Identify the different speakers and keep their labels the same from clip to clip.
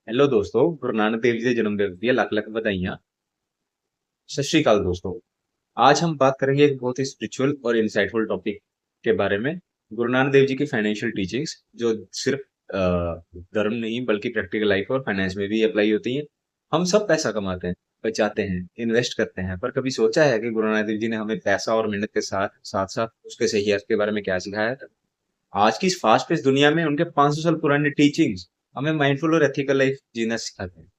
Speaker 1: Hello दोस्तों, गुरु नानक देव जी के जन्म दिवस की लाख लाख बधाइयाँ। सत श्री अकाल दोस्तों। आज हम बात करेंगे एक बहुत ही स्पिरिचुअल और इंसाइटफुल टॉपिक के बारे में। गुरु नानक देव जी की फाइनेंशियल टीचिंग्स जो सिर्फ धर्म नहीं बल्कि प्रैक्टिकल लाइफ और फाइनेंस में भी अप्लाई होती हैं। हम सब पैसा कमाते हैं, बचाते हैं, इन्वेस्ट करते हैं, पर कभी सोचा है कि गुरु नानक देव जी ने हमें पैसा और मेहनत के साथ साथ साथ उसके सही अर्थ के बारे में क्या सिखाया था? आज की इस फास्ट पेस दुनिया में उनके 500 साल पुराने टीचिंग्स हमें माइंडफुल और एथिकल लाइफ जीना सिखाते हैं।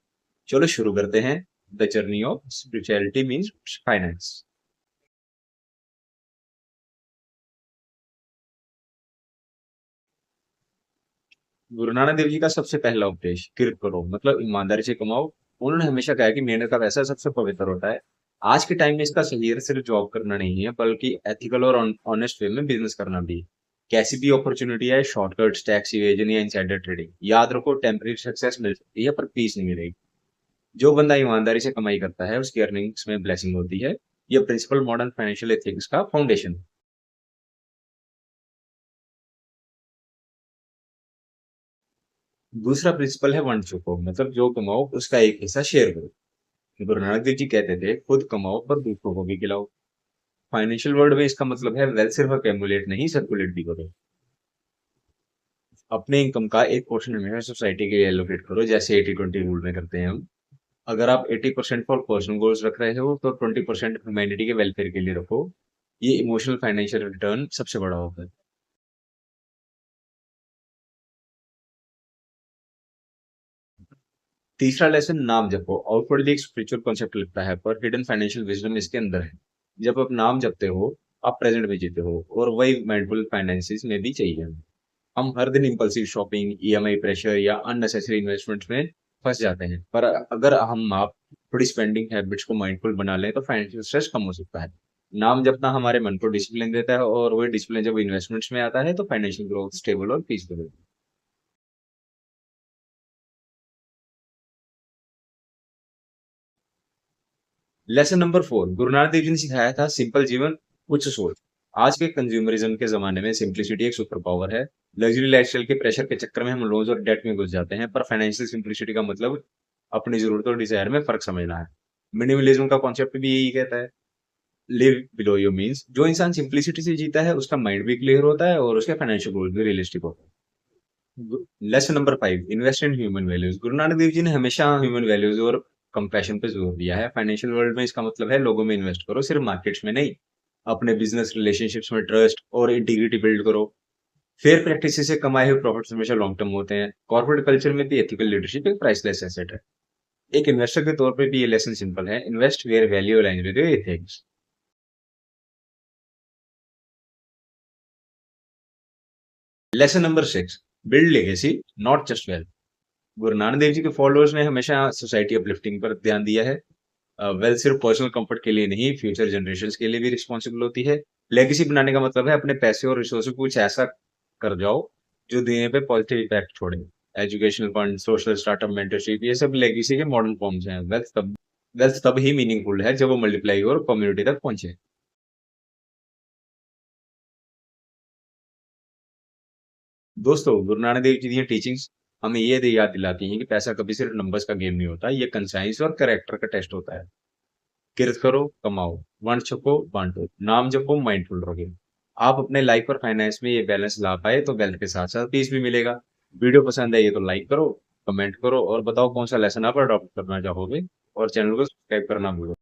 Speaker 1: चलो शुरू करते हैं। The journey of spirituality means finance. गुरु नानक देव जी का सबसे पहला उपदेश किरत करो मतलब ईमानदारी से कमाओ। उन्होंने हमेशा कहा कि मेहनत का पैसा सबसे पवित्र होता है। आज के टाइम में इसका सही अर्थ सिर्फ जॉब करना नहीं है बल्कि एथिकल और ऑनेस्ट वे में बिजनेस करना भी है। कैसी भी अपॉर्चुनिटी है, शॉर्टकट्स, टैक्स इवेजन या इनसाइडर ट्रेडिंग, याद रखो टेम्पररी सक्सेस मिल सकती है पर पीस नहीं मिलेगी। जो बंदा ईमानदारी से कमाई करता है उसकी अर्निंग्स में ब्लेसिंग होती है। यह प्रिंसिपल मॉडर्न फाइनेंशियल एथिक्स का फाउंडेशन है। दूसरा प्रिंसिपल है वन चुको मतलब जो कमाओ उसका एक हिस्सा शेयर करो। गुरु नानक देव जी कहते थे खुद कमाओ पर दूसरों को भी खिलाओ। फाइनेंशियल वर्ल्ड में इसका मतलब है वेल्थ सिर्फ अकेमुलेट नहीं सर्कुलेट भी करो। अपने इनकम का एक पोर्शन हमेशा सोसाइटी के लिए एलोकेट करो जैसे 80-20 रूल में करते हैं हम। अगर आप 80% फॉर पर्सनल गोल्स रख रहे हो तो 20% ह्यूमैनिटी के वेलफेयर के लिए रखो। ये इमोशनल फाइनेंशियल रिटर्न सबसे बड़ा होता है। तीसरा लेसन नाम जपो। आउटवर्डली एक स्पिरिचुअल कॉन्सेप्ट लगता है पर हिडन फाइनेंशियल विजडम इसके अंदर है। जब आप नाम जपते हो आप प्रेजेंट में जीते हो और वही माइंडफुल फाइनेंसिस में भी चाहिए हमें। हम हर दिन इंपल्सिव शॉपिंग, ईएमआई प्रेशर या अननेसेसरी इन्वेस्टमेंट्स में फंस जाते हैं, पर अगर हम आप थोड़ी स्पेंडिंग हैबिट्स को माइंडफुल बना लें तो फाइनेंशियल स्ट्रेस कम हो सकता है। नाम जपना हमारे मन को डिसिप्लिन देता है और वही डिसिप्लिन जब इन्वेस्टमेंट्स में आता है तो फाइनेंशियल ग्रोथ स्टेबल और पीसफुल होती है। लेसन नंबर 4, गुरु नानक देव जी ने सिखाया था सिंपल जीवन उच्च सोच। आज के कंज्यूमरिज्म के जमाने में सिंपलिसिटी एक सुपर पावर है। लग्जरी लाइफस्टाइल के प्रेशर के चक्कर में हम लोन्स और डेट में घुस जाते हैं, पर फाइनेंशियल सिंपलिसिटी का मतलब अपनी जरूरत और डिजायर में फर्क समझना है। मिनिमलिज्म का कॉन्सेप्ट भी यही कहता है, लिव बिलो योर मीन्स। जो इंसान सिंपलिसिटी से जीता है उसका माइंड भी क्लियर होता है और उसके फाइनेंशियल गोल भी रियलिस्टिक होता है। Lesson number 5, invest in human values. गुरु नानक देव जी ने हमेशा ह्यूमन वैल्यूज और कंपैशन पे जोर दिया है। फाइनेंशियल वर्ल्ड में इसका मतलब है लोगों में इन्वेस्ट करो, सिर्फ मार्केट्स में नहीं। अपने बिजनेस रिलेशनशिप्स में ट्रस्ट और इंटीग्रिटी बिल्ड करो। फेयर प्रैक्टिस से कमाए हुए प्रॉफिट्स हमेशा लॉन्ग टर्म होते हैं। कॉर्पोरेट कल्चर में भी एथिकल लीडरशिप एक प्राइसलेस एसेट है। एक इन्वेस्टर के तौर पे भी ये लेसन सिंपल है, invest where value aligns with your ethics. Lesson number 6, build legacy not just wealth. Guru Nanak Dev ji के फॉलोअर्स ने हमेशा सोसाइटी अपलिफ्टिंग पर ध्यान दिया है। वेल्थ सिर्फ पर्सनल कंफर्ट के लिए नहीं, फ्यूचर जनरेशंस के लिए भी रिस्पॉन्सिबल होती है। लेगेसी बनाने का मतलब है अपने पैसे और रिसोर्स को कुछ ऐसा कर जाओ जो दुनिया पे पॉजिटिव इम्पैक्ट छोड़े। Educational fund, social startup, mentorship, ये सब लेगेसी के मॉडर्न फॉर्म्स हैं। वेल्थ तब ही मीनिंगफुल है जब वो मल्टीप्लाई और कम्युनिटी तक पहुंचे। दोस्तों, गुरु नानक देव जी की टीचिंग्स हमें ये याद दिलाती हैं कि पैसा कभी सिर्फ नंबर्स का गेम नहीं होता, ये कंसाइंस और कैरेक्टर का टेस्ट होता है। किर्त करो, कमाओ, वंड छको, बांटो, नाम जपो, माइंडफुल रहोगे। आप अपने लाइफ और फाइनेंस में ये बैलेंस ला पाए तो वेल्थ के साथ साथ पीस भी मिलेगा। वीडियो पसंद है ये तो लाइक करो, कमेंट करो और बताओ कौन सा लेसन आप अडॉप्ट करना चाहोगे, और चैनल को सब्सक्राइब करना भूलो।